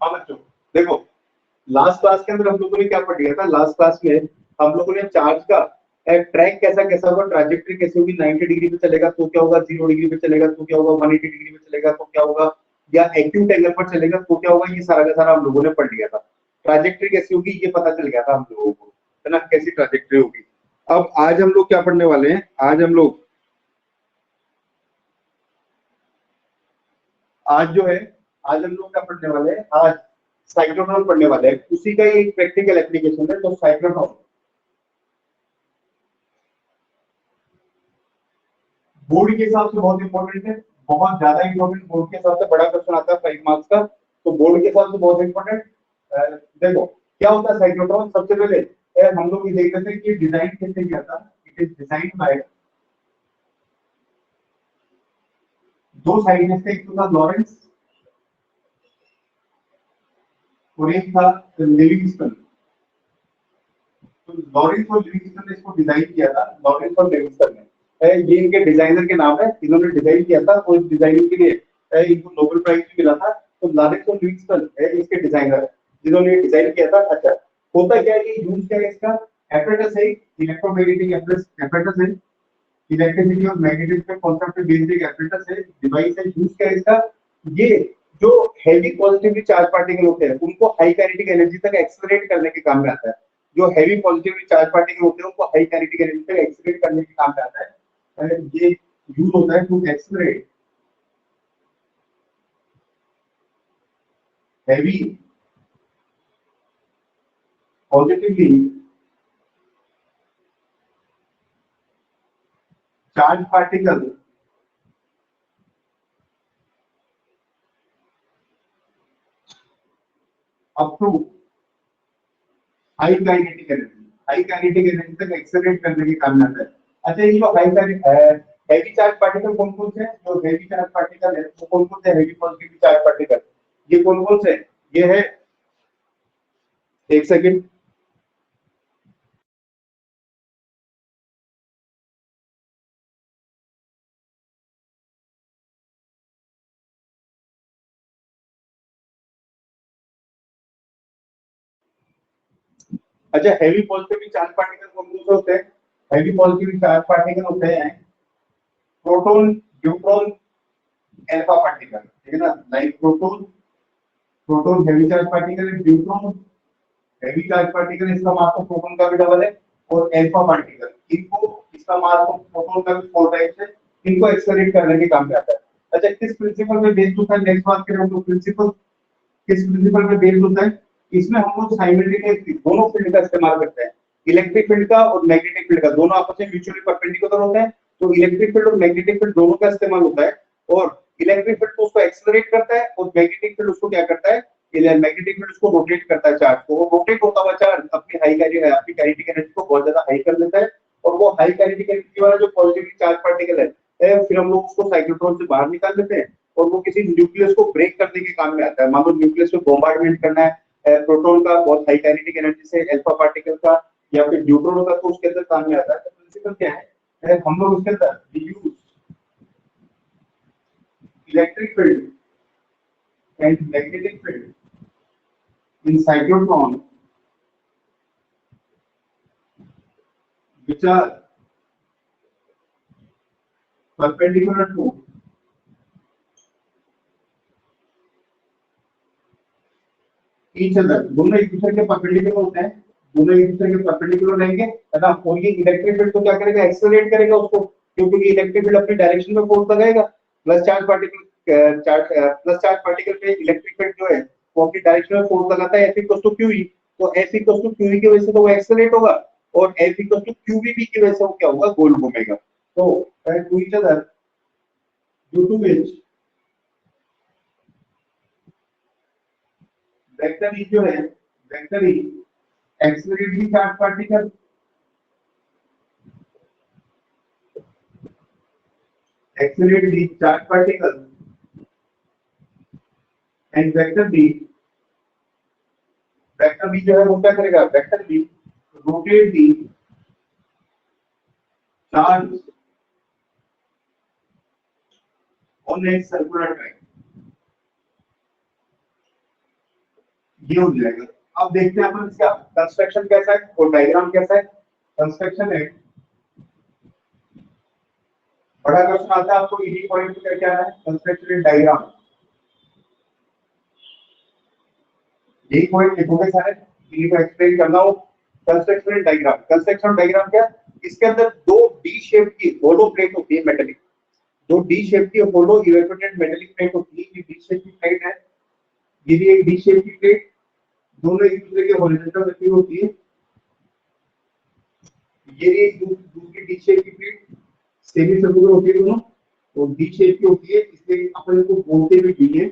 हाँ बच्चों, देखो लास्ट क्लास के अंदर हम लोगों ने क्या पढ़ लिया था। लास्ट क्लास में हम लोगों ने चार्ज का ट्रैक कैसा कैसा होगा, ट्रैजेक्टरी कैसे होगी, 90 डिग्री पे चलेगा तो क्या होगा, 0 डिग्री पे चलेगा तो क्या होगा, 180 डिग्री पे चलेगा तो क्या होगा, या एक्यूट एंगल पर चलेगा तो क्या होगा, ये सारा का सारा हम लोगों ने पढ़ लिया था। ट्रैजेक्टरी कैसी होगी ये पता चल गया था हम लोगों को, है ना, कैसी ट्रैजेक्टरी होगी। अब आज हम लोग क्या पढ़ने वाले हैं, आज जो है, आज हम लोग क्या पढ़ने वाले हैं, आज साइक्लोट्रॉन पढ़ने वाले हैं। उसी का एक प्रैक्टिकल एप्लीकेशन है, तो साइक्लोट्रॉन बोर्ड के हिसाब से बहुत इंपॉर्टेंट है, बहुत ज्यादा इंपॉर्टेंट। बोर्ड के हिसाब से बड़ा क्वेश्चन आता है 5 मार्क्स का, तो बोर्ड के हिसाब से बहुत इंपॉर्टेंट। देखो क्या होता है साइक्लोट्रॉन, सबसे पहले हम लोग ये देख रहे थे कि डिजाइन कैसे किया था। इट इज डिजाइन बाय दो साइंटिस्ट थे, एक तो था लॉरेंस और एक था लिविंगस्टन। तो लॉरेंस और लिविंगस्टन ने इसको डिजाइन किया था, लॉरेंस और लिविंगस्टन ने। ये इनके डिजाइनर के नाम है, इन्होंने डिजाइन किया था और इस डिजाइनिंग के लिए इनको नोबेल प्राइज भी मिला था। तो लॉरेंस और लिविंगस्टन है इसके डिजाइनर, जिन्होंने डिजाइन किया था। अच्छा, होता क्या है, ये यूज क्या है इसका, एपरेटस है, इलेक्ट्रोमैग्नेटिक एपरेटस है, इलेक्ट्रिसिटी और मैग्नेटिज्म के कॉन्सेप्ट पे बेस्ड एक एपरेटस है, डिवाइस है। यूज क्या है इसका, ये जो हैवी पॉजिटिवली चार्ज पार्टिकल होते हैं उनको हाई काइनेटिक एनर्जी तक एक्सेलरेट करने के काम में आता है। जो हैवी पॉजिटिवली चार्ज पार्टिकल होते हैं उनको हाई काइनेटिक एनर्जी तक एक्सेलरेट करने के काम में आता है। ये यूज होता है to accelerate heavy positively charge particle up to high kinetic energy तक एक्सेलरेट करने के काम में आता है। अच्छा, ये जो हैवी चार्ज पार्टिकल कौन कौन से हैं, जो हैवी चार्ज पार्टिकल है वो कौन कौन से हैवी पॉजिटिव चार्ज पार्टिकल, ये कौन कौन से, ये है, एक सेकंड। अच्छा, हैवी पॉजिटिव चार्ज पार्टिकल कौन कौन से होते हैं, हैवी पॉजिटिव चार्ज पार्टिकल होते हैं प्रोटॉन, न्यूट्रॉन, अल्फा पार्टिकल, ठीक है ना। Like proton, proton heavy charge particle है, न्यूट्रॉन हैवी चार्ज पार्टिकल, इसका मास तो प्रोटॉन का भी डबल है, और अल्फा पार्टिकल इनको, इसका मास तो प्रोटॉन का भी 4 टाइम्स है, इनको एक्सेलरेट करने के काम में आता है। अच्छा, किस प्रिंसिपल पे बेस्ड होता है, नेक्स्ट बात करें तो प्रिंसिपल किस प्रिंसिपल पे बेस्ड होता है, इसमें हम लोग साइमल्टेनियसली दोनों फील्ड का इस्तेमाल करते हैं, इलेक्ट्रिक फील्ड का और मैग्नेटिक फील्ड का, दोनों आपस में म्यूचुअली परपेंडिकुलर होते हैं। तो इलेक्ट्रिक फील्ड और मैग्नेटिक फील्ड दोनों का इस्तेमाल होता है, और इलेक्ट्रिक फील्ड तो उसको एक्सेलरेट करता है और मैग्नेटिक फील्ड उसको क्या करता है, मैग्नेटिक फील्ड उसको रोटेट करता है चार्ज को। वो रोटेट होता हुआ चार्ज अपनी अपनी काइनेटिक एनर्जी को बहुत ज्यादा हाई कर देता है, और वो हाई काइनेटिक एनर्जी वाला जो पॉजिटिवली चार्ज पार्टिकल है फिर हम लोग उसको साइक्लोट्रॉन से बाहर निकाल देते हैं, और वो किसी न्यूक्लियस को ब्रेक करने के काम में आता है। मान लो न्यूक्लियस को बॉम्बार्डमेंट करना है प्रोटॉन का बहुत हाई काइनेटिक एनर्जी से, अल्फा पार्टिकल का या फिर न्यूट्रॉन का, तो उसके अंदर काम में आता है। तो प्रिंसिपल क्या है, हम लोग उसके अंदर use electric field and magnetic field in cyclotron which are perpendicular to each other, दोनों एक दूसरे के परपेंडिकुलर होते हैं, दोनों एक दूसरे के परपेंडिकुलर रहेंगे, है ना। और ये इलेक्ट्रिक फील्ड को क्या करेगा, एक्सेलरेट करेगा उसको, क्योंकि इलेक्ट्रिक फील्ड अपनी डायरेक्शन में फोर्स लगाएगा। प्लस चार्ज पार्टिकल पे इलेक्ट्रिक फील्ड जो है वो अपनी डायरेक्शन में फोर्स लगाता है, F इक्वल्स टू QE। तो F इक्वल्स टू QE की वजह से तो वो एक्सेलरेट होगा, और F इक्वल्स टू QVB की वजह से वो क्या होगा, गोल घूमेगा। तो to each other due to which vector E जो है, vector E accelerate the charge particle, accelerate the charge particle, and vector b जो है वो क्या करेगा, vector b rotate the charge on a circular track, ये हो जाएगा। अब देखते हैं अपन इसका कंस्ट्रक्शन कैसा है और डायग्राम कैसा है। कंस्ट्रक्शन है, बड़ा क्वेश्चन आता है आपको ईडी पॉइंट पे क्या है, कंस्ट्रक्शन डायग्राम। यही पॉइंट लिखोगे सारे, ईडी को एक्सप्लेन करना हो। कंस्ट्रक्शन डायग्राम, कंस्ट्रक्शन डायग्राम क्या, इसके अंदर दो डी शेप की होलो प्लेट होती है मेटेलिक, दो डी शेप की होलो इवेपोरेटेड मेटेलिक प्लेट होती है। ये डी शेप की प्लेट है, ये भी एक डी शेप की प्लेट, दोनों एक दूसरे के हॉरिजॉन्टल रखी होती है। ये एक दूसरी डी शेप की प्लेट सेमी सर्कुलर होती है दोनों, और डी शेप की होती है, इसलिए अपन इसको बोलते भी डी है।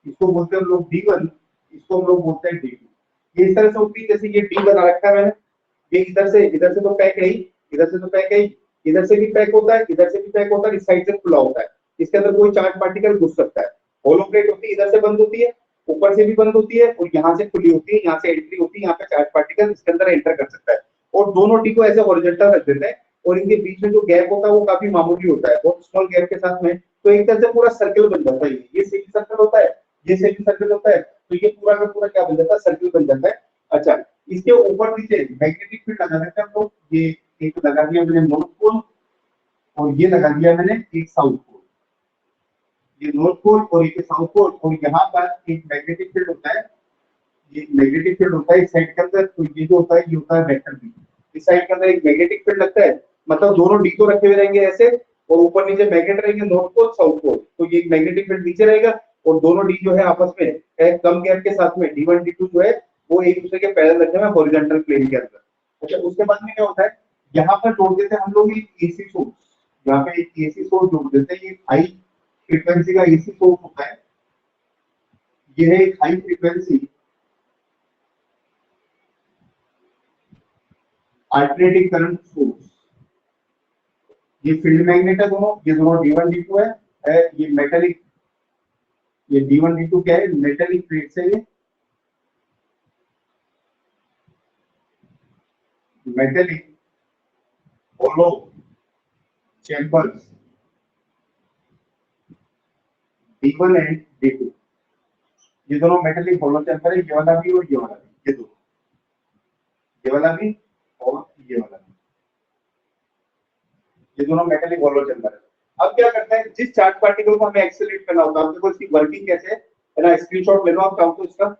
इसको बोलते हैं हम लोग D1, इसको हम लोग बोलते हैं D2। ये इस तरह से होती है, जैसे ये डी बना रखा है मैंने, ये इधर से तो पैक है ही, इधर से तो पैक है ही, इधर से भी पैक होता है, इधर से भी पैक होता है, इस साइड से खुला होता है। इसके अंदर कोई चार्ज पार्टिकल घुस सकता है। होलो प्लेट होती है, इधर से बंद होती है, ऊपर से भी बंद होती है, और यहाँ से खुली होती है, यहाँ से एंट्री होती है, यहाँ पे चार्ज पार्टिकल इसके अंदर एंटर कर सकता है। और दोनों डी को ऐसे हॉरिजॉन्टल रख देते हैं, और इनके बीच में जो गैप होता है वो काफी मामूली होता है, बहुत स्मॉल गैप के साथ में, तो एक तरह से पूरा सर्कल बन जाता है। ये सेमी सर्कल होता है, ये सेमी सर्कल होता है, तो ये पूरा का पूरा क्या बन जाता है, सर्कल बन जाता है। अच्छा, इसके ऊपर नीचे मैग्नेटिक फील्ड लगा देते हैं हम लोग। ये एक लगा दिया मैंने नॉर्थ पोल, और ये लगा दिया मैंने एक साउथ पोल, ये नॉर्थ पोल और ये साउथ पोल, और यहाँ पर एक मैग्नेटिक फील्ड होता है, ये मैग्नेटिक फील्ड होता है इस साइड के अंदर। तो ये जो होता है, ये होता है वेक्टर बी, इस साइड के अंदर एक मैग्नेटिक फील्ड लगता है, मतलब दोनों डी तो रखे हुए रहेंगे ऐसे, और ऊपर नीचे मैग्नेट रहेंगे, नॉर्थ पोल साउथ पोल। तो ये मैग्नेटिक फील्ड नीचे रहेगा, और दोनों डी जो है आपस में एक कम गैप के साथ में D1 D2 जो है वो एक दूसरे के पैरेलल रखे हुए हॉरिजॉन्टल प्लेन के अंदर। अच्छा, उसके बाद में क्या होता है, यहाँ पर जोड़ देते हैं हम लोग एक एसी सोर्स, यहाँ पे एक एसी सोर्स जोड़ देते हैं। ये हाई फ्रीक्वेंसी का एसी सोर्स होता है, ये है एक high frequency alternating current source. ये फील्ड मैग्नेट है दोनों, ये दोनों D1 D2 है ये मेटेलिक, ये D1 D2 क्या है, मेटेलिक प्लेट से ये metallic hollow chambers D1 and D2, ये दोनों मेटेलिक होलो चैम्बर है, ये वाला भी और ये वाला भी, ये दो, ये वाला भी और ये वाला भी, ये दोनों मेटेलिक होलो चैम्बर है। अब क्या करते हैं, जिस चार्ज पार्टिकल को हमें एक्सेलरेट करना होगा, आपको इसकी वर्किंग कैसे है ना, स्क्रीनशॉट ले लो आप चाहो तो इसका।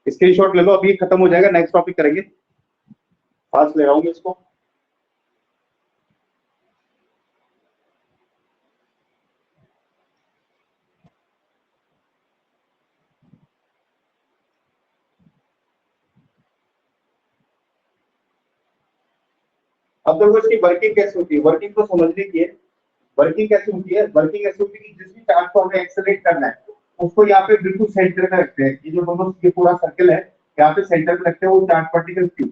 स्क्रीनशॉट ले लो, अभी खत्म हो जाएगा, नेक्स्ट टॉपिक करेंगे। पास ले रहा हूँ इसको। अब देखो इसकी वर्किंग कैसे होती है, वर्किंग तो समझने की है। वर्किंग कैसे होती है, वर्किंग ऐसे होती है कि जिस भी चार्ज को हमें एक्सेलरेट करना है उसको यहाँ पे बिल्कुल सेंटर में रखते हैं। ये जो दोनों ये पूरा सर्कल है, यहाँ पे सेंटर में रखते हैं वो चार्ज पार्टिकल क्यू।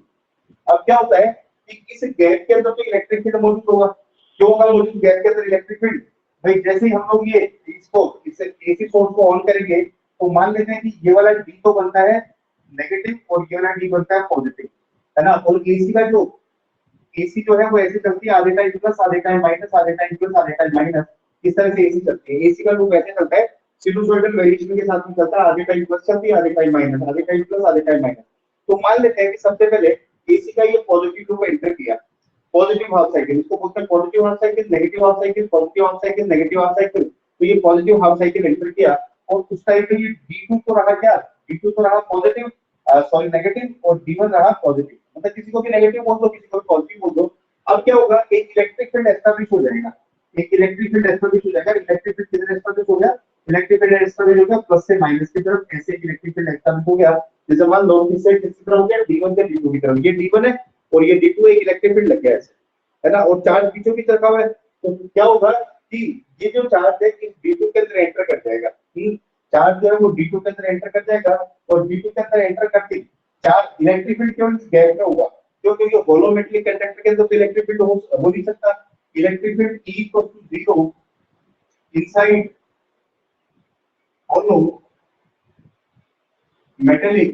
अब क्या होता है कि इस गैप के अंदर तो इलेक्ट्रिक फील्ड मौजूद होगा। क्यों होगा मौजूद गैप के अंदर इलेक्ट्रिक फील्ड, भाई जैसे ही हम लोग ये इसको इसे एसी सोर्स को ऑन करेंगे, तो मान लेते हैं कि ये वाला डी तो बनता है नेगेटिव और ये वाला डी बनता है पॉजिटिव, है ना। और एसी का जो एसी जो है वो ऐसे चलती है, आधे टाइम प्लस आधे टाइम माइनस, आधे टाइम प्लस आधे टाइम माइनस, इस तरह से एसी चलती है। एसी का लूप ऐसे चलता है, सिनुसॉइडल वेरिएशन के साथ में चलता है, आधे टाइम प्लस चलती है, आधे टाइम माइनस, आधे टाइम प्लस आधे टाइम माइनस। तो मान लेते हैं कि सबसे पहले एसी का ये पॉजिटिव लूप एंटर किया, पॉजिटिव हाफ साइकिल, इसको बोलते हैं positive half cycle, negative half cycle, positive half cycle, negative half cycle. तो ये पॉजिटिव हाफ साइकिल एंटर किया, और उस टाइम पे ये D2 तो रहा क्या, D2 तो रहा पॉजिटिव, सॉरी नेगेटिव, और D1 रहा पॉजिटिव, मतलब किसी को भी नेगेटिव बोल दो, किसी को भी पॉजिटिव बोल दो। अब क्या होगा, एक इलेक्ट्रिक फील्ड एस्टैब्लिश हो जाएगा, एक इलेक्ट्रिक फील्ड एस्टैब्लिश हो जाएगा। इलेक्ट्रिक फील्ड किधर एस्टैब्लिश हो गया, इलेक्ट्रिक फील्ड एस्टैब्लिश हो गया प्लस से माइनस की तरफ, ऐसे इलेक्ट्रिक फील्ड एस्टैब्लिश हो गया। जैसे मान लो इस साइड किस तरफ हो गया, D1 से D2 की तरफ, ये D1 है और ये D2, एक इलेक्ट्रिक फील्ड लग गया ऐसे, है ना, और चार्ज बीचों बीच रखा हुआ है। तो क्या होगा कि ये जो चार्ज है इस D2 के अंदर एंटर कर जाएगा, चार्ज जो है वो D2 के अंदर एंटर कर जाएगा, और D2 के अंदर एंटर करके चार्ज इलेक्ट्रिक फील्ड केवल इस गैप में होगा, क्योंकि ये होलो मेटेलिक कंडक्टर के अंदर तो इलेक्ट्रिक फील्ड हो नहीं सकता। Electric field E equal to 0 inside hollow metallic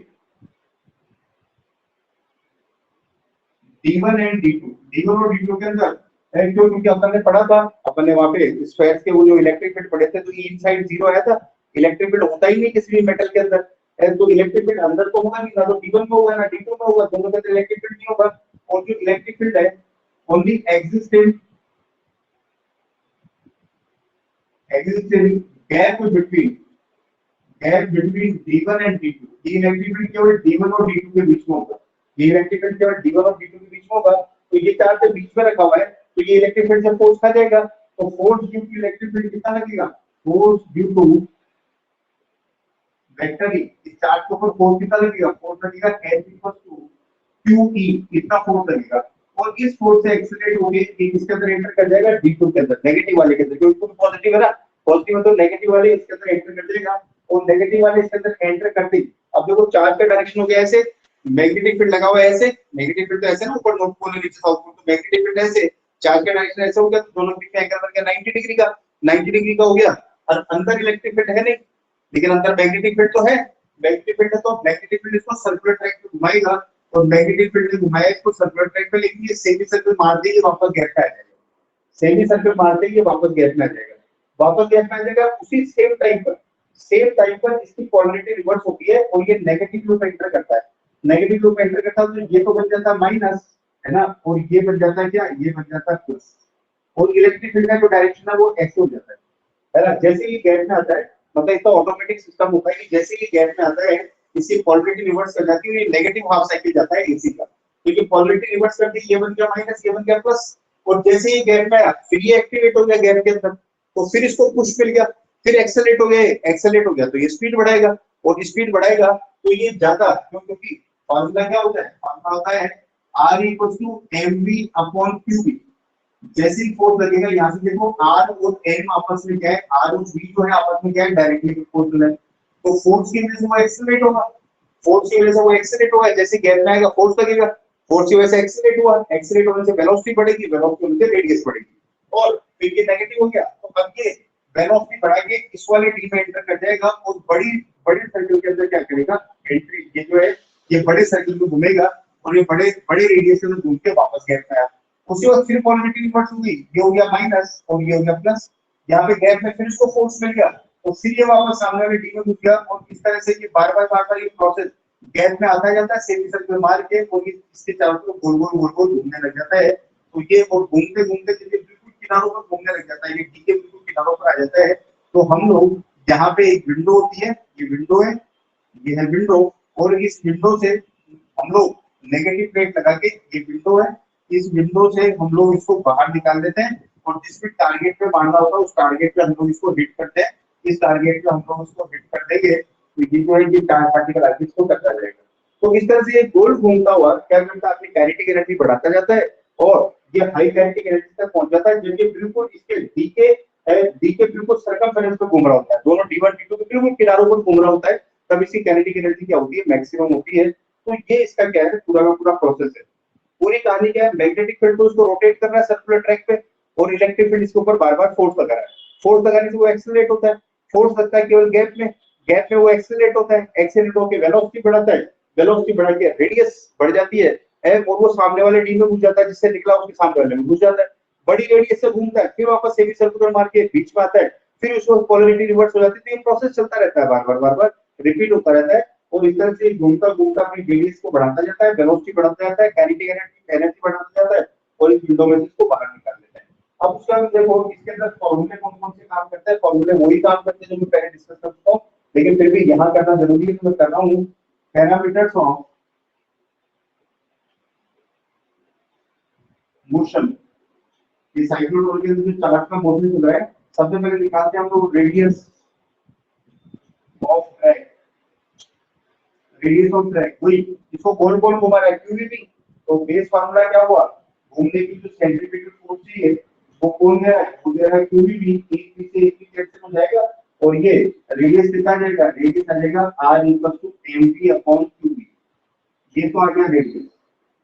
D1 and D2, D1 और D2 के अंदर क्यों, क्योंकि अपन ने पढ़ा था, अपन ने वहां पे स्क्वायर्स के वो जो इलेक्ट्रिक फील्ड पढ़े थे, तो ये इनसाइड जीरो आया था, इलेक्ट्रिक फील्ड होता ही नहीं किसी भी मेटल के अंदर, तो इलेक्ट्रिक फील्ड अंदर तो होगा नहीं, ना तो D1 में होगा ना D2 में होगा, दोनों के अंदर इलेक्ट्रिक फील्ड नहीं होगा। और जो इलेक्ट्रिक फील्ड है only existent gap between D1 and D2, ये इलेक्ट्रिक फील्ड केवल D1 और D2 के बीच में होगा, ये इलेक्ट्रिक फील्ड केवल D1 और D2 के बीच में होगा। तो ये चार्ज के बीच में रखा हुआ है, तो ये इलेक्ट्रिक फील्ड से फोर्स खा जाएगा, तो force due to electric field कितना लगेगा, force due to vector E, इस चार्ज के ऊपर फोर्स कितना लगेगा, फोर्स लगेगा F इक्वल टू QE, इतना फोर्स लगेगा, और इस फोर्स से एक्सीलरेट होके ये किसके अंदर एंटर कर जाएगा, D2 के अंदर, नेगेटिव वाले के अंदर, क्योंकि इसको पॉजिटिव है ना, पॉजिटिव है तो नेगेटिव वाले इसके अंदर एंटर कर जाएगा, और नेगेटिव वाले इसके अंदर एंटर करते ही अब देखो चार्ज का डायरेक्शन हो गया ऐसे, मैग्नेटिक फील्ड लगा हुआ है ऐसे, नेगेटिव फील्ड तो ऐसे ना ऊपर नॉर्थ पोल नीचे साउथ पोल, तो मैग्नेटिक फील्ड ऐसे, चार्ज का डायरेक्शन ऐसे हो गया, तो दोनों के बीच में एंगल बन गया 90 डिग्री का, 90 डिग्री का हो गया, और अंदर इलेक्ट्रिक फील्ड है नहीं, लेकिन अंदर मैग्नेटिक फील्ड तो है, मैग्नेटिक फील्ड है तो मैग्नेटिक फील्ड इसको सर्कुलर ट्रैक पे घुमाएगा, और मैग्नेटिक फील्ड ने घुमाया इसको सर्कुलर ट्रैक पे, लेकिन ये सेमी सर्कल मार देगी वापस गैप पे आ जाएगा, सेमी सर्कल मार देगी वापस गैप में आ जाएगा, वापस गैप में आ जाएगा, उसी सेम टाइम पर इसकी पोलैरिटी रिवर्स होती है, और ये नेगेटिव लूप एंटर करता है, नेगेटिव लूप एंटर करता है, तो ये तो बन जाता है माइनस, है ना, और ये बन जाता है क्या, ये बन जाता है प्लस, और इलेक्ट्रिक फील्ड का जो डायरेक्शन है वो ऐसे हो जाता है ना, जैसे ही गैप में आता है, मतलब इसका ऑटोमेटिक सिस्टम होता है कि जैसे ही गैप में आता है इसकी पोलैरिटी रिवर्स कर जाती है, ये नेगेटिव हाफ साइकिल जाता है एसी का, तो ये पोलैरिटी रिवर्स करती है, ये बन गया माइनस, ये बन गया प्लस, और जैसे ही गैप में आया फिर ये एक्टिवेट हो गया गैप के अंदर, तो फिर इसको पुश मिल गया, फिर एक्सेलरेट हो गया तो ये स्पीड बढ़ाएगा, और स्पीड बढ़ाएगा तो ये ज्यादा, क्योंकि फार्मूला क्या होता है, फार्मूला होता है R equal to mv upon qb, जैसे ही फोर्स लगेगा, यहाँ से देखो R और m आपस में क्या है, R और v जो है आपस में क्या है, डायरेक्टली प्रोपोर्शनल है, तो फोर्स की वजह से वो एक्सेलरेट होगा, फोर्स की वजह से वो एक्सेलरेट होगा, जैसे गैप में आएगा फोर्स लगेगा, फोर्स की वजह से एक्सेलरेट हुआ, एक्सेलरेट होने से वेलोसिटी बढ़ेगी, वेलोसिटी होने से रेडियस बढ़ेगी, और फिर ये नेगेटिव हो गया, तो अब ये वेलोसिटी बढ़ा के इस वाले डी में एंटर कर जाएगा, और बड़ी बड़ी सर्कल के अंदर क्या करेगा, एंट्री, ये जो है ये बड़े सर्कल में घूमेगा, और ये बड़े बड़े रेडियस में घूम के वापस गैप में आया, उसके बाद फिर पोलैरिटी रिवर्स हुई, ये हो गया माइनस और ये हो गया प्लस, यहाँ पे गैप में फिर इसको फोर्स मिल गया, तो फिर ये वापस सामने वाले डी में घुस गया, और इस तरह से ये बार-बार ये प्रोसेस गैप में आता जाता है, सेमी सर्कल मार के, और ये इसके चारों तरफ गोल-गोल घूमने लग जाता है, तो ये और घूमते-घूमते बिल्कुल किनारों पर घूमने लग जाता है, ये डी के बिल्कुल किनारों पर आ जाता है, तो हम लोग यहाँ पे एक विंडो होती है, ये विंडो है, ये है विंडो, और इस विंडो से हम लोग नेगेटिव प्लेट लगा के, ये विंडो है, इस विंडो से हम लोग इसको बाहर निकाल देते हैं, और जिस भी टारगेट पे मारना होता है उस टारगेट पे हम लोग इसको हिट करते हैं, इस टारगेट पे हम लोग इसको हिट कर देंगे, तो ये जो है ये चार्ज पार्टिकल आगे इसको टकरा जाएगा, तो इस तरह से ये गोल घूमता हुआ क्या करता है, अपनी काइनेटिक एनर्जी बढ़ाता जाता है, और ये हाई काइनेटिक एनर्जी तक पहुंच जाता है, जबकि बिल्कुल इसके डी के बिल्कुल सर्कमफेरेंस पे घूम रहा होता है, दोनों D1 D2 के बिल्कुल किनारों पर घूम रहा होता है, तब इसकी काइनेटिक एनर्जी क्या होती है, मैक्सिमम होती है, तो ये इसका क्या है, पूरा का पूरा प्रोसेस है, पूरी कहानी क्या है, मैग्नेटिक फील्ड को उसको रोटेट कर रहा है सर्कुलर ट्रैक पे, और इलेक्ट्रिक फील्ड इसके ऊपर बार-बार फोर्स लगा रहा है, फोर्स लगाने से वो एक्सेलरेट होता है, फोर्स लगता है केवल गैप में वो एक्सेलरेट होता है, एक्सेलरेट होकर वेलोसिटी बढ़ाता है, वेलोसिटी बढ़ा के रेडियस बढ़ जाती है, और वो सामने वाले डी में घुस जाता है, जिससे निकला उसके सामने वाले में घुस जाता है, बड़ी रेडियस से घूमता है, फिर वापस सेमी सर्कुलर मार के बीच में आता है, फिर उसको पोलैरिटी रिवर्स हो जाती है, तो ये प्रोसेस चलता रहता है, बार-बार रिपीट होता रहता है, और इस तरह से घूमता घूमता अपनी रेडियस को बढ़ाता जाता है, वेलोसिटी बढ़ाता जाता है, काइनेटिक एनर्जी बढ़ाता जाता है, और इस विंडो में से इसको बाहर निकाल लेता है। अब उसका देखो इसके अंदर फॉर्मूले कौन-कौन से काम करते हैं, फॉर्मूले वही काम करते हैं जो मैं पहले डिस्कस कर चुका हूं, लेकिन फिर भी यहां करना जरूरी है, तो मैं कर रहा हूं, पैरामीटर्स ऑफ मोशन, ये साइक्लोटोन के चार्ट का मोशन चल रहा है, सबसे पहले निकालते हैं हम लोग radius of track, radius of track, वही इसको गोल-गोल घुमा रहा है, क्यों भी, तो बेस फार्मूला क्या हुआ, घूमने की जो सेंट्रीफ्यूगल फोर्स चाहिए वो कौन है, वो दे रहा है क्यूबी, एक पी से एक कैंसिल हो जाएगा, और ये रेडियस कितना आ जाएगा, रेडियस आ जाएगा r mv अपॉन क्यूबी, ये तो आ गया रेडियस,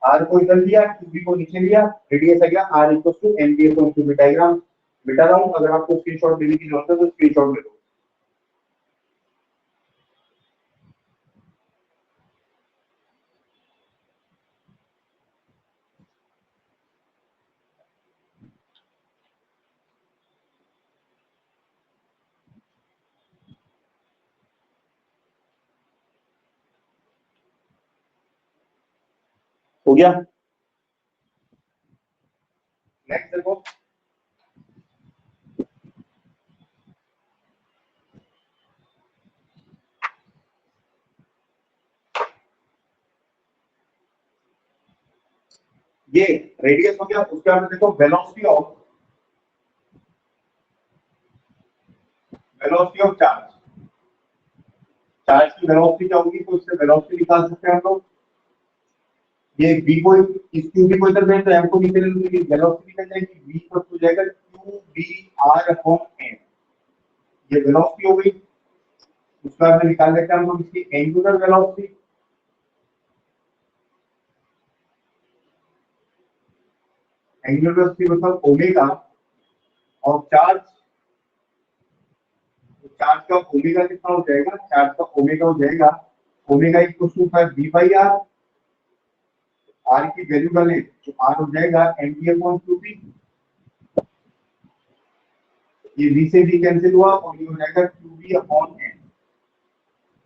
r को इधर लिया, क्यूबी को नीचे लिया, रेडियस आ गया r mv upon QB, diagram मिटा रहा हूं, अगर आपको स्क्रीनशॉट लेने की जरूरत है तो स्क्रीनशॉट ले लो। हो गया। नेक्स्ट देखो, ये रेडियस हो गया। उसके बाद देखो वेलोसिटी ऑफ चार्ज। चार्ज की वेलोसिटी क्या होगी, तो उससे वेलोसिटी निकाल सकते हैं हम लोग। ये v को इस q b को इधर भेज दो, m को नीचे ले लो, तो वेलोसिटी निकल जाएगी। v इक्वल हो जाएगा q b r upon m। ये वेलोसिटी हो गई। उसका हमने निकाल लेते हैं हम लोग इसकी एंगुलर वेलोसिटी। एंगुलर वेलोसिटी मतलब ओमेगा और चार्ज। चार्ज का ओमेगा कितना हो जाएगा, चार्ज का ओमेगा हो जाएगा omega equal to v by R. R की वैल्यू डालें तो आर हो जाएगा mv अपॉन qb। ये v से v कैंसिल हुआ और ये हो जाएगा qb अपॉन m।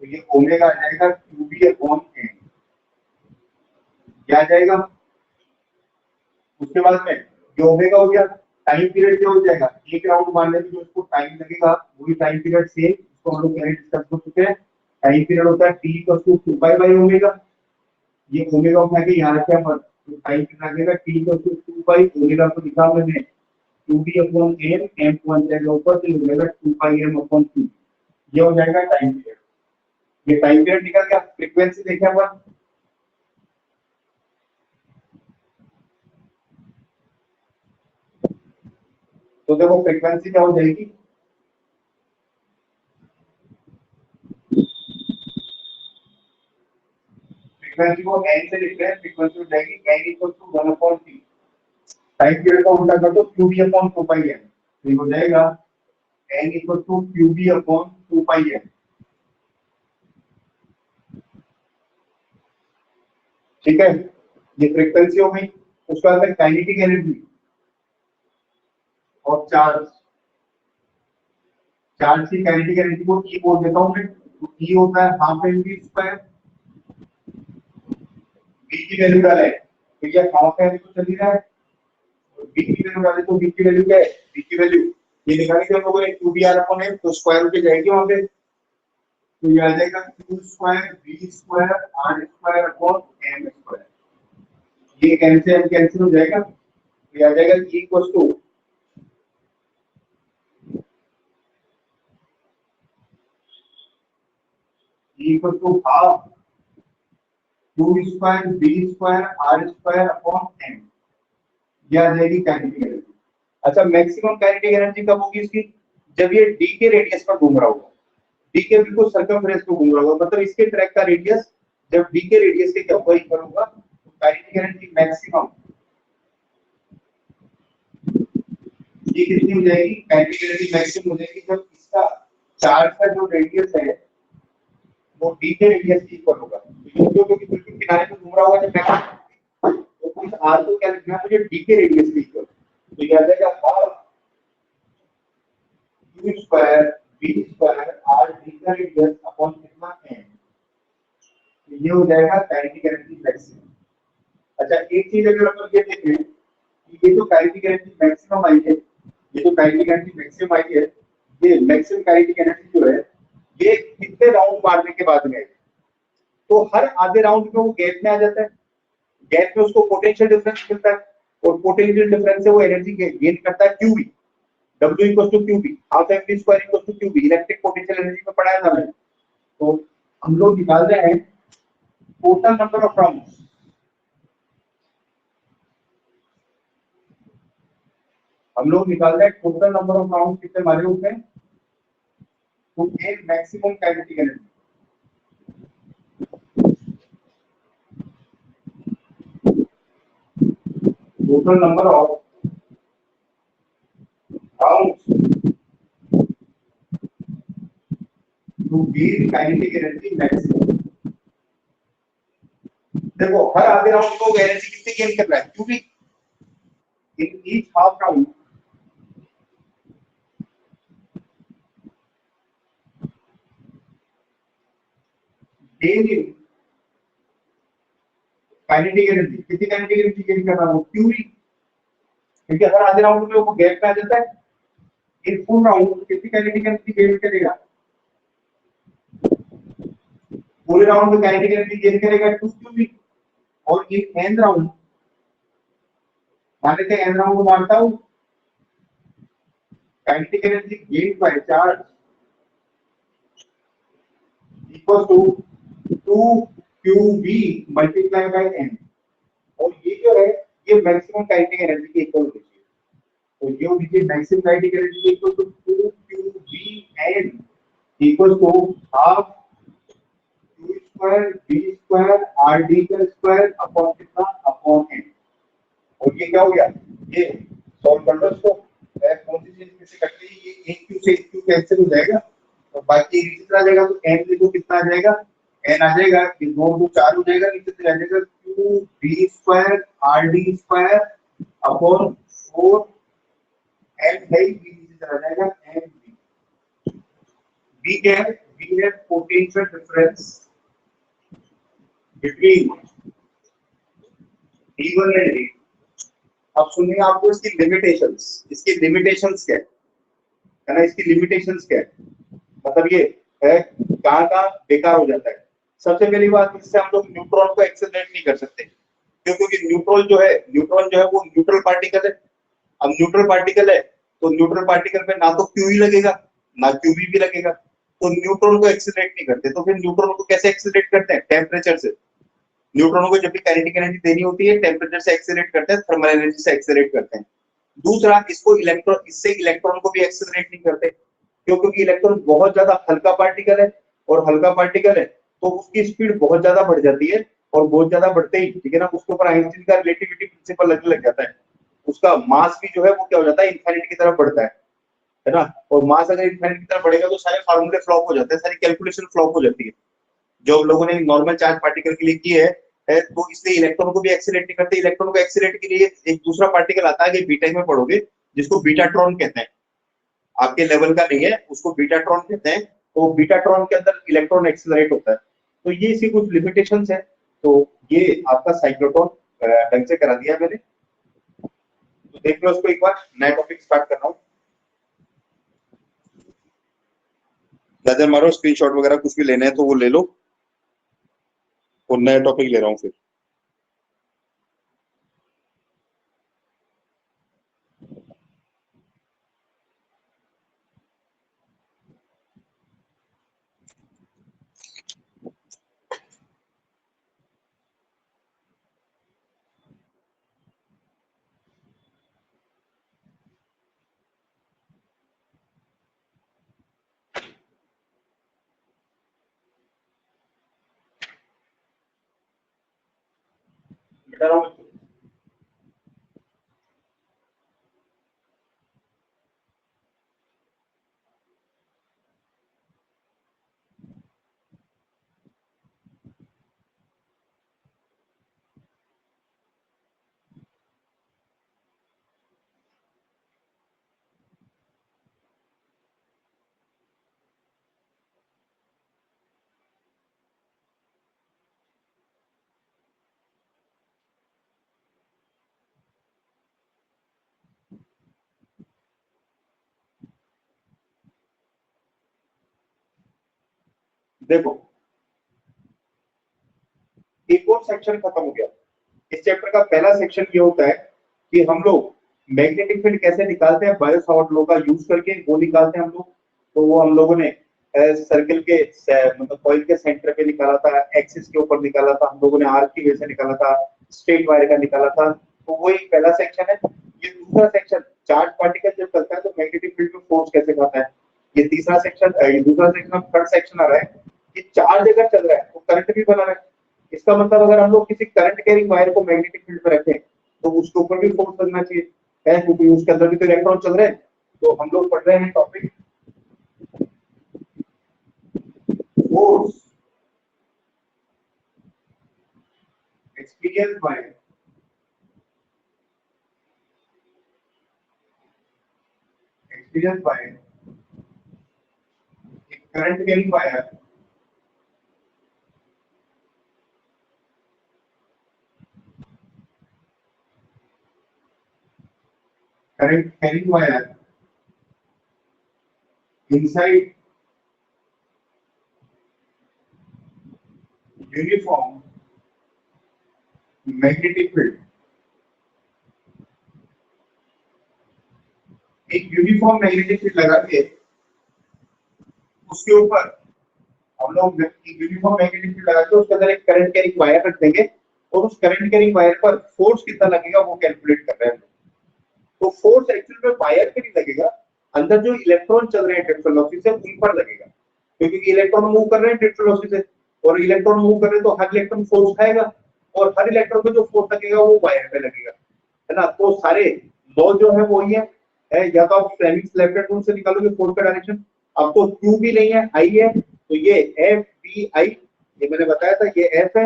तो ये ओमेगा आ जाएगा qb अपॉन m। क्या आ जाएगा, उसके बाद में ये ओमेगा हो गया। टाइम पीरियड क्या हो जाएगा, एक राउंड मारने में जो उसको टाइम लगेगा वही टाइम पीरियड सेम, इसको हम लोग पहले डिस्कस कर चुके हैं। टाइम पीरियड होता है t equal to 2 pi by omega. ये ओमेगा उठा के यहाँ रखे हम, तो टाइम कितना लगेगा t equal to 2 pi omega को निकाल लेंगे 2b अपॉन m, m को आ जाएगा ऊपर, तो ये हो जाएगा 2 पाई m अपॉन 2। ये हो जाएगा टाइम पीरियड। ये टाइम पीरियड निकल गया। फ्रीक्वेंसी देखें अपन, तो देखो फ्रीक्वेंसी क्या हो जाएगी, फ्रीक्वेंसी को n से लिखते हैं। फ्रीक्वेंसी हो जाएगी n equal to 1 upon t। Time period को उल्टा कर दो qb अपॉन 2 पाई m, तो ये हो जाएगा n equal to qb upon 2 pi m। ठीक है, ये फ्रीक्वेंसी हो गई। उसके बाद काइनेटिक एनर्जी और चार्ज। चार्ज की काइनेटिक एनर्जी को E बोल देता हूं मैं, तो E होता है हाफ mv स्क्वायर। V की वैल्यू डाले तो ये हाफ mv तो चल ही रहा है, V की वैल्यू डाले तो V की वैल्यू क्या है, V की वैल्यू ये निकाली थी हम लोगों ने qbr अपॉन m, तो स्क्वायर रूट पे जाएगी वहां पे, तो ये आ जाएगा q square v square r square upon m square. ये कैंसिल हो जाएगा, तो ये आ जाएगा E equal to half q square v square r square upon m। ये आ जाएगी काइनेटिक एनर्जी। अच्छा, मैक्सिमम काइनेटिक एनर्जी कब होगी इसकी, जब ये d के रेडियस पर घूम रहा होगा। d के बिल्कुल सर्कमफ्रेंस पे घूम रहा होगा, मतलब इसके ट्रैक का रेडियस जब d के रेडियस के क्या होगा, इक्वल होगा, तो काइनेटिक एनर्जी मैक्सिमम ये कितनी हो जाएगी, काइनेटिक एनर्जी मैक्सिमम हो जाएगी जब इसका चार्ज का जो रेडियस है वो d के रेडियस के इक्वल होगा। तो जो बिल्कुल किनारे पे घूम रहा होगा जब मैक्सिमम, तो इस r को क्या लिखना है मुझे, d के रेडियस के इक्वल। तो ये आ जाएगा half q square v square r d का रेडियस अपॉन कितना m। तो ये हो जाएगा काइनेटिक एनर्जी मैक्सिमम। अच्छा, एक चीज अगर अपन ये देखें कि ये जो काइनेटिक एनर्जी मैक्सिमम आई है, ये जो काइनेटिक एनर्जी मैक्सिमम आई है, ये मैक्सिमम काइनेटिक एनर्जी जो है ये कितने राउंड मारने के बाद में, तो हर आधे राउंड में वो गैप में आ जाता है। गैप में उसको पोटेंशियल डिफरेंस मिलता है, और पोटेंशियल डिफरेंस से वो एनर्जी गेन करता है QB. W equal to QB, half M V square equal to QB, electric potential energy में पढ़ाया था मैंने। तो हम लोग निकाल रहे हैं टोटल नंबर ऑफ राउंड्स। हम लोग निकाल रहे हैं टोटल नंबर ऑफ राउंड कितने मारे होते हैं, तो एक maximum kinetic energy, total number of rounds to gain kinetic energy maximum. देखो हर आधे राउंड को एनर्जी कितनी गेन कर रहा है, क्योंकि in each half round gain in kinetic energy, कितनी काइनेटिक एनर्जी गेन कर रहा है वो क्यूई, क्योंकि हर आधे राउंड में वो गैप में आ जाता है। एक फुल राउंड कितनी काइनेटिक एनर्जी गेन करेगा, पूरे राउंड में काइनेटिक एनर्जी गेन करेगा 2 क्यूबी। और एक एन राउंड, मान लेते हैं एन राउंड मानता हूं, kinetic energy gain by charge equal to 2 QB multiply by N. और ये जो है ये मैक्सिमम काइनेटिक एनर्जी के इक्वल होती है। तो ये होगी maximum kinetic energy equal to 2 QB N equal to half q square b square r d का स्क्वायर अपॉन कितना, अपॉन n। और ये क्या हो गया, ये सॉल्व कर लो इसको, कौन सी चीज किससे कटती है, ये एक क्यू से एक क्यू कैंसिल हो जाएगा और बाकी कितना आ जाएगा, तो n देखो कितना आ जाएगा, n आ जाएगा, ये 2 2 4 हो जाएगा, नीचे से आ जाएगा q b square r d square upon 4 n है, b नीचे चला जाएगा n b क्या है, b है potential difference between D1 and D। अब सुनिए आपको इसकी लिमिटेशंस, इसकी लिमिटेशंस क्या है ना, इसकी लिमिटेशंस क्या है, मतलब ये है कहाँ बेकार हो जाता है। सबसे पहली बात, इससे हम लोग न्यूट्रॉन को एक्सेलरेट नहीं कर सकते, क्योंकि न्यूट्रॉन जो है वो न्यूट्रल पार्टिकल है। अब न्यूट्रल पार्टिकल है तो न्यूट्रल पार्टिकल पे ना तो क्यू लगेगा ना क्यूबी भी लगेगा, तो न्यूट्रॉन को एक्सेलरेट नहीं करते। तो फिर न्यूट्रॉन को कैसे एक्सेलरेट करते हैं, टेम्परेचर से। न्यूट्रॉनों को जब भी काइनेटिक एनर्जी देनी होती है टेम्परेचर से एक्सेलरेट करते हैं, थर्मल एनर्जी से एक्सेलरेट करते हैं। दूसरा, इसको इलेक्ट्रॉन, इससे इलेक्ट्रॉन को भी एक्सेलरेट नहीं करते, क्यों, क्योंकि इलेक्ट्रॉन बहुत ज्यादा हल्का पार्टिकल है, और हल्का पार्टिकल है तो उसकी स्पीड बहुत ज्यादा बढ़ जाती है, और बहुत ज्यादा बढ़ते ही, ठीक है ना, उसके ऊपर आइंस्टीन का रिलेटिविटी प्रिंसिपल लगने लग जाता है। उसका मास भी जो है वो क्या हो जाता है, इनफिनिटी की तरफ बढ़ता है ना। और मास अगर इनफिनिटी की तरफ बढ़ेगा तो सारे फार्मूले फ्लॉप हो जाते हैं, सारी कैलकुलेशन फ्लॉप हो जाती है, जो लोगों ने नॉर्मल चार्ज पार्टिकल के लिए की है। तो इसलिए इलेक्ट्रॉन को भी एक्सीलरेट नहीं करते। इलेक्ट्रॉन को एक्सीलरेट के लिए एक दूसरा पार्टिकल आता है, कि बीटा में पढ़ोगे, जिसको बीटाट्रॉन कहते हैं, आपके लेवल का नहीं है, उसको बीटाट्रॉन कहते हैं। तो बीटाट्रॉन के अंदर इलेक्ट्रॉन एक्सीलरेट होता है। तो ये इसकी कुछ लिमिटेशंस है। तो ये आपका साइक्लोट्रॉन ढंग से करा दिया मैंने, तो देख लो उसको एक बार। नया टॉपिक स्टार्ट कर रहा हूँ, नजर मारो, स्क्रीनशॉट वगैरह कुछ भी लेना है तो वो ले लो, और नया टॉपिक ले रहा हूँ फिर। मिटा रहा हूँ इसको। देखो, एक और सेक्शन खत्म हो गया। इस चैप्टर का पहला सेक्शन ये होता है कि हम लोग मैग्नेटिक फील्ड कैसे निकालते हैं, बायो सावर्ट लॉ का यूज करके वो निकालते हैं हम लोग। तो वो हम लोगों ने सर्कल के मतलब कॉइल के सेंटर पे निकाला था, एक्सिस के ऊपर निकाला था, हम लोगों ने आर्क की वजह से निकाला था, स्ट्रेट वायर का निकाला था। तो वो एक पहला सेक्शन है। ये दूसरा सेक्शन, चार्ज पार्टिकल जब चलता है तो मैग्नेटिक फील्ड में फोर्स कैसे खाता है, ये तीसरा सेक्शन। ये दूसरा सेक्शन, थर्ड सेक्शन आ रहा है कि चार्ज अगर चल रहा है तो करंट भी बना रहा है। इसका मतलब अगर हम लोग किसी करंट कैरिंग वायर को मैग्नेटिक फील्ड में रखें तो उसके ऊपर भी फोर्स लगना चाहिए, है, क्योंकि उसके अंदर भी तो इलेक्ट्रॉन चल रहे हैं। तो हम लोग पढ़ रहे हैं topic force experience by current carrying wire current carrying wire inside uniform magnetic field. एक यूनिफॉर्म मैग्नेटिक फील्ड लगा के उसके ऊपर हम लोग यूनिफॉर्म मैग्नेटिक फील्ड लगा के उसके अंदर एक करंट कैरिंग वायर रख देंगे और उस करंट कैरिंग वायर पर फोर्स कितना लगेगा वो कैलकुलेट कर रहे हैं। तो फोर्स एक्चुअली में वायर पे नहीं लगेगा, अंदर जो इलेक्ट्रॉन चल रहे हैं ड्रिफ्ट वेलोसिटी से उन पर लगेगा, क्योंकि इलेक्ट्रॉन मूव कर रहे हैं ड्रिफ्ट वेलोसिटी से और इलेक्ट्रॉन मूव कर रहे हैं तो हर इलेक्ट्रॉन फोर्स खाएगा और हर इलेक्ट्रॉन पे जो फोर्स लगेगा वो वायर पे लगेगा, है ना। तो सारे लॉ जो है वही है, या तो आप फ्लेमिंग्स लेफ्ट हैंड रूल से निकालोगे फोर्स का डायरेक्शन। अब तो क्यू भी नहीं है, आई है, तो ये एफ बी आई, ये मैंने बताया था, ये एफ है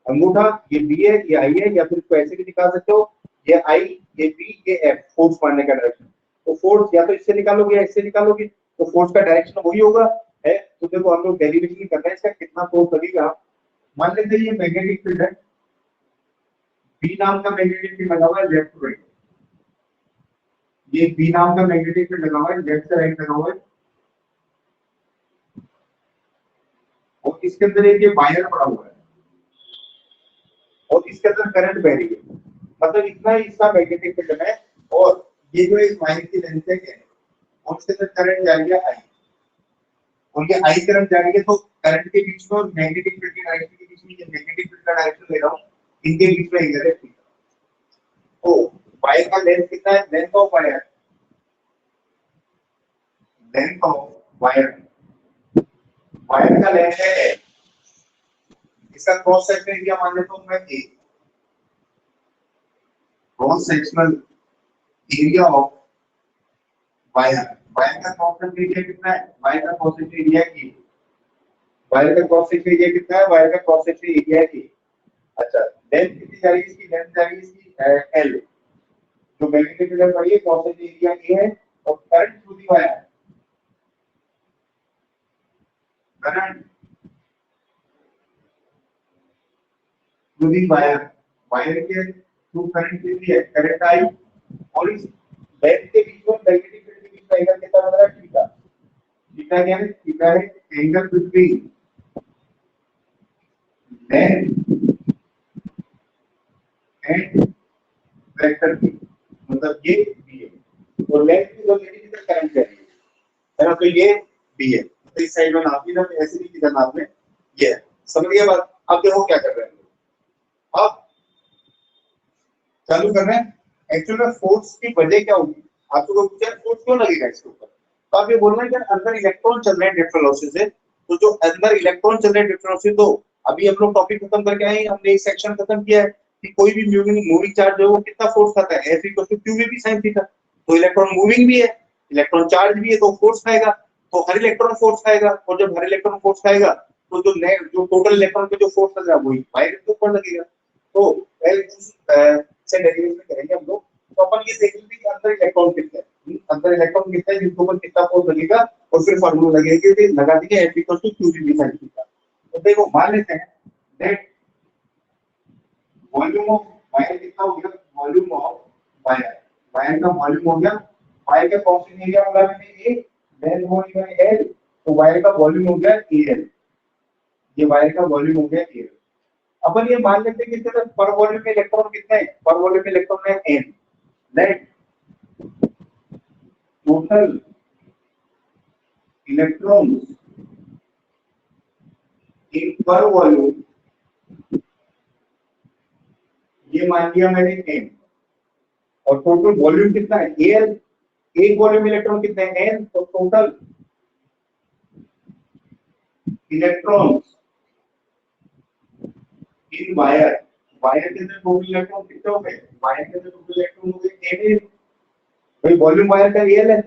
अंगूठा, ये बी है, ये आई है, या फिर इसको ऐसे भी निकाल सकते हो, ये आई, ये बी, ये एफ, फोर्स मारने का डायरेक्शन। तो फोर्स या तो इससे निकालोगे या इससे निकालोगे, तो फोर्स का डायरेक्शन वही होगा, है। तो देखो हम लोग डेरिवेशन कर रहे हैं इसका कितना फोर्स लगेगा। मान लेते हैं ये मैग्नेटिक फील्ड है, बी नाम का मैग्नेटिक फील्ड लगा हुआ है लेफ्ट टू राइट, ये बी नाम का मैग्नेटिक फील्ड लगा हुआ है लेफ्ट से राइट लगा हुआ है, और इसके अंदर एक ये वायर पड़ा हुआ है और इसके अंदर करंट बह रही है, मतलब इतना ही इसका मैग्नेटिक फील्ड है। और ये जो इस वायर की लेंथ है और इसके अंदर करंट जा रही है आई, और ये आई करंट जा रही है, तो करंट के बीच में और मैग्नेटिक फील्ड के डायरेक्शन के बीच में ये मैग्नेटिक फील्ड का डायरेक्शन ले रहा हूं, इनके बीच में एंगल है थीटा। तो वायर का लेंथ कितना है, length of wire, length of wire, wire का लेंथ है, इसका क्रॉस सेक्शन एरिया मान लेता हूं मैं A, cross sectional area of wire, wire का क्रॉस सेक्शन एरिया कितना है, वायर का क्रॉस सेक्शन एरिया की, वायर का क्रॉस सेक्शन एरिया कितना है, वायर का क्रॉस सेक्शन एरिया की। अच्छा, लेंथ कितनी जा रही है इसकी, लेंथ जा रही है इसकी एल, जो मैग्नेटिक फील्ड पड़ी है क्रॉस सेक्शन एरिया ए है, और current through the wire, current through the wire, wire के थ्रू करंट कितनी है, करंट आई, और इस लेंथ के बीच में मैग्नेटिक फील्ड के बीच का एंगल कितना बन रहा है, थीटा। थीटा क्या है, थीटा है angle between length and vector की, मतलब ये बी है और लेंथ की वैल्यू कितना करंट है ना, तो ये बी है, तो इस साइड में नाप ली ना, तो ऐसे भी किधर नाप लें, ये है। समझ गए बात। अब देखो क्या कर रहे हैं, अब चालू कर रहे हैं। एक्चुअल में फोर्स की वजह क्या होगी, आपको पूछा फोर्स क्यों लगेगा इसके ऊपर, तो आप ये बोल रहे हैं कि अंदर इलेक्ट्रॉन चल रहे हैं ड्रिफ्ट वेलोसिटी से, तो जो अंदर इलेक्ट्रॉन चल रहे हैं ड्रिफ्ट वेलोसिटी, तो अभी हम लोग टॉपिक खत्म करके आए हैं, हमने एक सेक्शन खत्म किया है कि कोई भी मूविंग चार्ज है वो कितना फोर्स खाता है, F = qv sin थीटा। तो इलेक्ट्रॉन मूविंग भी है, इलेक्ट्रॉन चार्ज भी है, तो फोर्स खाएगा, तो हर इलेक्ट्रॉन फोर्स खाएगा, और जब हर इलेक्ट्रॉन फोर्स खाएगा तो जो टोटल इलेक्ट्रॉन पे जो फोर्स लग रहा है वही वायर के ऊपर लगेगा। तो से डेरिवेशन करेंगे हम लोग, तो अपन ये देखेंगे कि अंदर इलेक्ट्रॉन कितने हैं, अंदर इलेक्ट्रॉन कितने हैं, जिसके ऊपर कितना फोर्स लगेगा, और फिर फार्मूला लगेगा कि लगा देंगे F = qv sin थीटा। तो देखो मान लेते हैं दैट वॉल्यूम ऑफ वायर कितना हो गया, वॉल्यूम ऑफ वायर, वायर का वॉल्यूम हो गया, वायर का क्रॉस सेक्शन एरिया होगा मैंने ए, लेंथ हो गया एल, तो वायर का वॉल्यूम हो गया एल, ये वायर का वॉल्यूम हो गया एल। अपन ये मान लेते हैं कि पर वॉल्यूम में इलेक्ट्रॉन कितने हैं, पर वॉल्यूम में इलेक्ट्रॉन है n, let total electrons in पर वॉल्यूम, ये मान लिया मैंने n, और टोटल वॉल्यूम कितना है एल, एक वॉल्यूम इलेक्ट्रॉन कितने हैं n, तो total electrons in wire, wire के अंदर टोटल इलेक्ट्रॉन कितने हो गए, वायर के अंदर टोटल इलेक्ट्रॉन हो गए n, भाई वॉल्यूम वायर का एल है,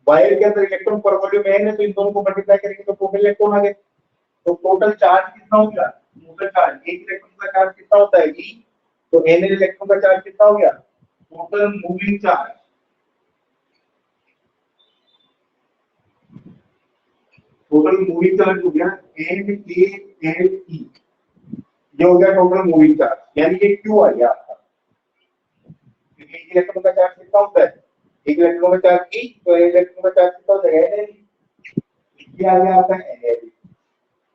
वायर के अंदर इलेक्ट्रॉन पर वॉल्यूम n है, तो इन दोनों को मल्टीप्लाई करेंगे तो टोटल इलेक्ट्रॉन आ गए। तो टोटल चार्ज कितना हो गया, टोटल चार्ज, एक इलेक्ट्रॉन का चार्ज कितना होता है e, तो n इलेक्ट्रॉन का चार्ज कितना हो गया, total moving charge, total moving charge हो गया n k l e, ये हो गया टोटल मूविंग चार्ज, यानी ये q आ गया आपका, क्योंकि एक इलेक्ट्रॉन का चार्ज कितना होता है एक इलेक्ट्रॉन का चार्ज ई, तो एक इलेक्ट्रॉन का चार्ज कितना हो जाएगा एन, ये आ गया आपका एन।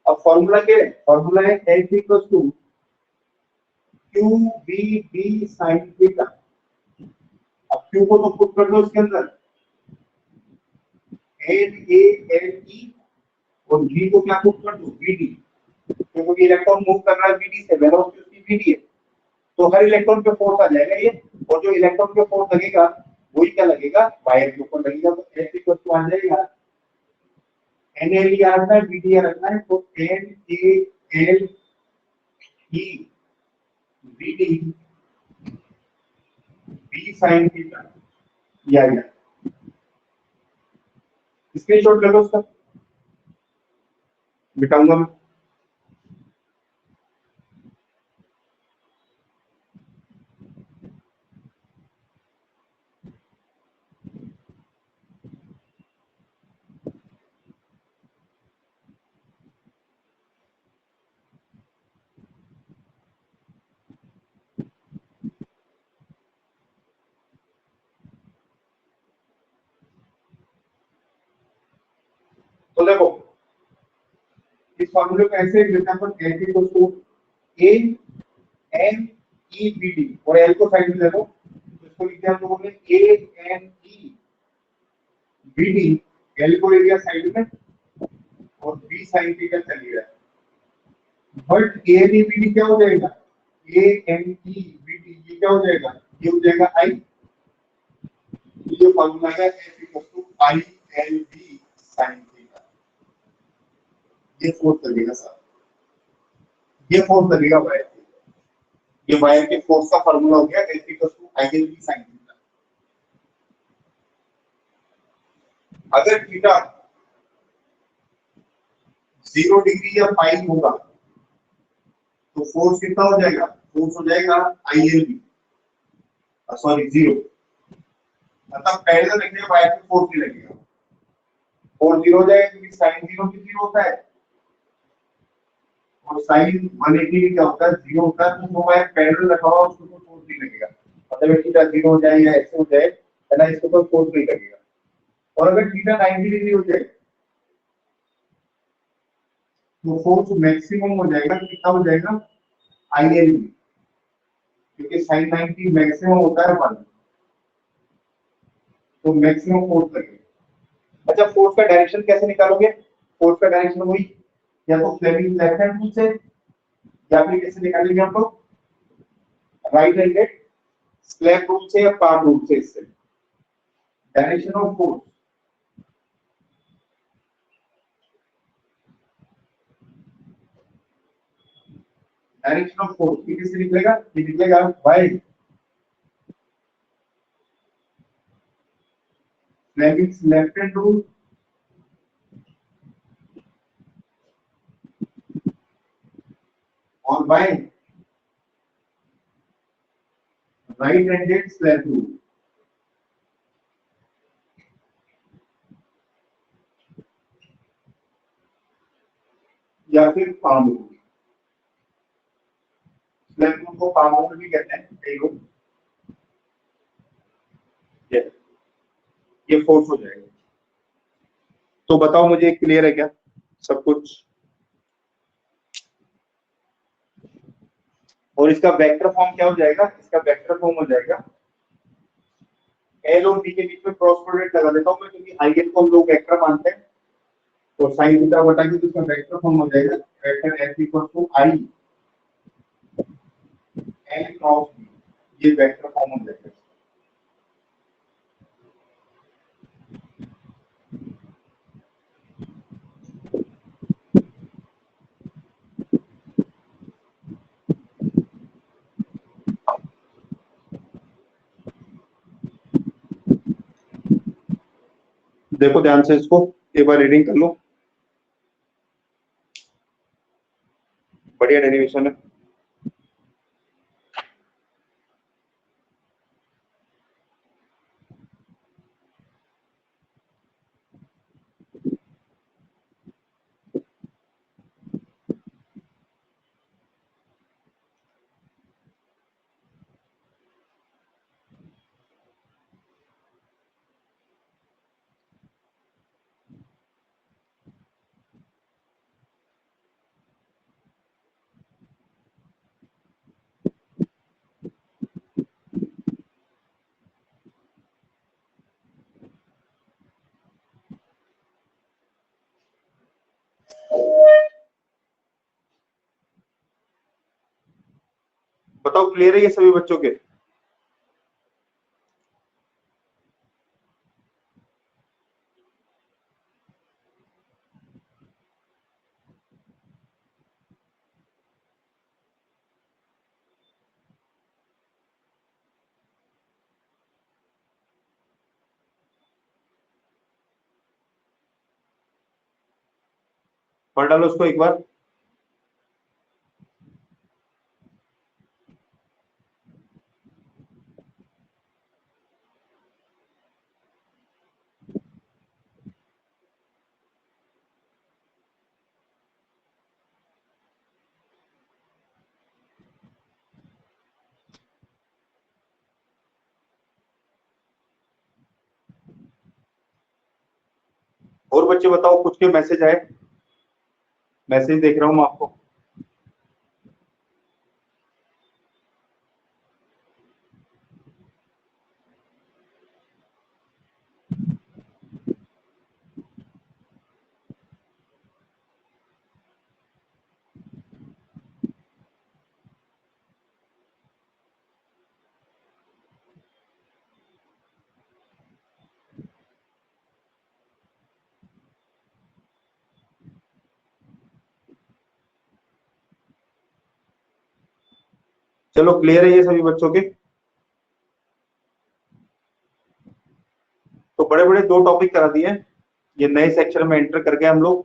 अब फॉर्मूला क्या है? फॉर्मूला है H equal to Q B D sine theta. अब क्यू को तो पुट कर दो उसके अंदर, एन ए एन ई, और v को क्या पुट कर दो, vd, क्योंकि इलेक्ट्रॉन मूव कर रहा है vd से, वेलोसिटी उसकी vd है, तो हर इलेक्ट्रॉन पे फोर्स आ जाएगा ये, और जो इलेक्ट्रॉन पे फोर्स लगेगा वही क्या लगेगा, वायर के ऊपर लगेगा। तो H इक्वल टू आ जाएगा, एन एल ई रखना है, vd रखना है, तो N A L E vd b sin theta, ये आ गया। स्क्रीनशॉट ले लो उसका, मिटाऊंगा मैं। तो देखो इस फॉर्मूले को ऐसे लिख देते हैं अपन, H equal to A N E B D, और एल को साइड में ले लो, तो इसको लिखते हैं हम लोगों ने A N E B D, L को ले लिया साइड में, और बी साइन थीटा चल रहा है। But A N E B D क्या हो जाएगा, A N E B D, ये क्या हो जाएगा, ये हो जाएगा आई। ये फॉर्मूला है H equal to I L B sine theta. ये फोर्स लगेगा सर, ये फोर्स लगेगा वायर पे, ये वायर के फोर्स का फॉर्मूला हो गया H equal to I L B sine theta. अगर थीटा 0 डिग्री या पाई होगा तो फोर्स कितना हो जाएगा, फोर्स हो जाएगा आई एल बी, सॉरी 0, मतलब पैरेलल रखने के वायर पे फोर्स नहीं लगेगा, फोर्स 0 हो जाएगा, क्योंकि साइन 0 भी 0 होता है, और साइन 180 भी क्या होता है, 0 होता है, तो वो वायर पैरेलल रखा हुआ उसको कोई फोर्स नहीं लगेगा, मतलब ये थीटा 0 हो जाए या ऐसे हो जाए है ना, इसको कोई फोर्स नहीं लगेगा। और अगर थीटा 90 डिग्री हो जाए तो फोर्स मैक्सिमम हो जाएगा, कितना हो जाएगा, आई एल बी, क्योंकि साइन 90 मैक्सिमम होता है 1, तो मैक्सिमम फोर्स लगेगा। अच्छा, फोर्स का डायरेक्शन कैसे निकालोगे, फोर्स का डायरेक्शन वही, या तो फ्लेमिंग लेफ्ट हैंड रूल से, या फिर कैसे निकालेंगे हम लोग, राइट हैंडेड स्लैब रूल से या पाम रूल से। इससे direction of force, direction of force ये किससे निकलेगा, ये निकलेगा by Fleming's left hand rule और by right handed slab rule, या फिर पाम रूल। स्लैब रूल को पाम रूल भी कहते हैं कई लोग। ये फोर्स हो जाएगा। तो बताओ मुझे, क्लियर है क्या सब कुछ? और इसका वेक्टर फॉर्म क्या हो जाएगा, इसका वेक्टर फॉर्म हो जाएगा, एल और बी के बीच में क्रॉस प्रोडक्ट लगा देता हूं मैं, क्योंकि आई एल को हम लोग वेक्टर मानते हैं, तो साइन थीटा बटा के तो इसका वेक्टर फॉर्म हो जाएगा, vector S equal to I L cross B, ये वेक्टर फॉर्म हो जाएगा। देखो ध्यान से इसको एक बार रीडिंग कर लो, बढ़िया डेरिवेशन है। बताओ क्लियर है ये सभी बच्चों के? पढ़ डालो उसको एक बार। और बच्चे बताओ, कुछ के मैसेज आए? मैसेज देख रहा हूँ मैं आपको। चलो क्लियर है ये सभी बच्चों के? तो बड़े बड़े दो टॉपिक करा दिए, ये नए सेक्शन में एंटर कर गए हम लोग।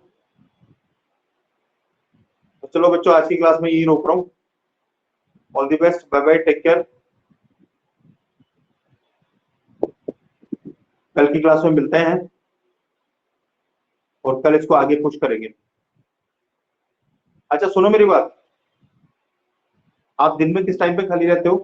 तो चलो बच्चों, आज की क्लास में यही रोक रहा हूँ। All the best, bye bye, take care. कल की क्लास में मिलते हैं और कल इसको आगे पुश करेंगे। अच्छा सुनो मेरी बात, आप दिन में किस टाइम पे खाली रहते हो?